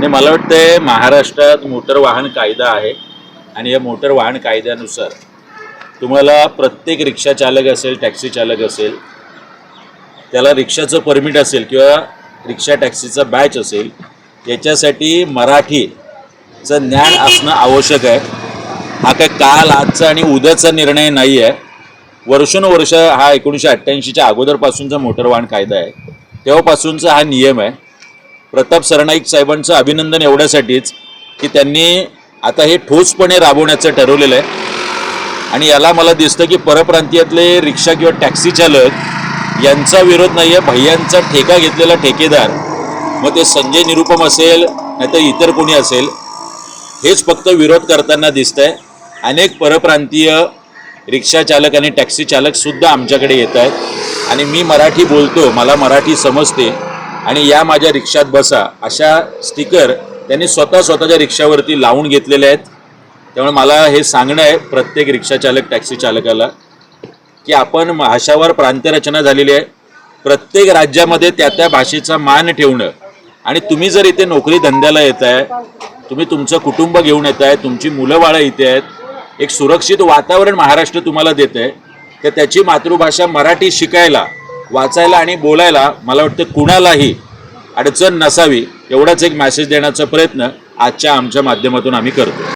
नाही, मला वाटतं महाराष्ट्रात मोटर वाहन कायदा आहे आणि या मोटर वाहन कायद्यानुसार तुम्हाला प्रत्येक रिक्षा चालक असेल, टॅक्सी चालक असेल, त्याला रिक्षाचं परमिट असेल किंवा रिक्षा टॅक्सीचा बॅच असेल, याच्यासाठी मराठीचं ज्ञान असणं आवश्यक आहे. हा काय काल आजचा आणि उद्याचा निर्णय नाही आहे. वर्षानुवर्ष हा 1988च्या अगोदरपासूनचा मोटर वाहन कायदा आहे, तेव्हापासूनचा हा नियम आहे. प्रताप सरनाईक साहेबांचं अभिनंदन एवढ्यासाठीच की त्यांनी आता हे ठोसपणे राबवण्याचं ठरवलेलं आहे. आणि याला मला दिसतं की परप्रांतीयातले रिक्षा किंवा टॅक्सी चालक यांचा विरोध नाही आहे, भैयांचा ठेका घेतलेला ठेकेदार, मग ते संजय निरुपम असेल नाहीतर इतर कोणी असेल, हेच फक्त विरोध करताना दिसत आहे. अनेक परप्रांतीय रिक्षा चालक आणि टॅक्सी चालकसुद्धा आमच्याकडे येत आहेत आणि मी मराठी बोलतो, मला मराठी समजते आणि या माझ्या रिक्षात बसा अशा स्टिकर त्यांनी स्वतःच्या रिक्षावरती लावून घेतलेले आहेत. त्यामुळे मला हे सांगणं आहे प्रत्येक रिक्षा चालक, टॅक्सी चालकाला की आपण भाषावर प्रांतरचना झालेली आहे. प्रत्येक राज्यामध्ये त्या भाषेचा मान ठेवणं आणि तुम्ही जर इथे नोकरी धंद्याला येत आहे, तुम्ही तुमचं कुटुंब घेऊन येत आहे, तुमची मुलं बाळं इथे आहेत, एक सुरक्षित वातावरण महाराष्ट्र तुम्हाला देत आहे, तर त्याची मातृभाषा मराठी शिकायला, वाचायला आणि बोलायला मला वाटतं कुणालाही अडचण नसावी, एवढाच एक मेसेज देण्याचा प्रयत्न आजच्या आमच्या माध्यमातून आम्ही करतो.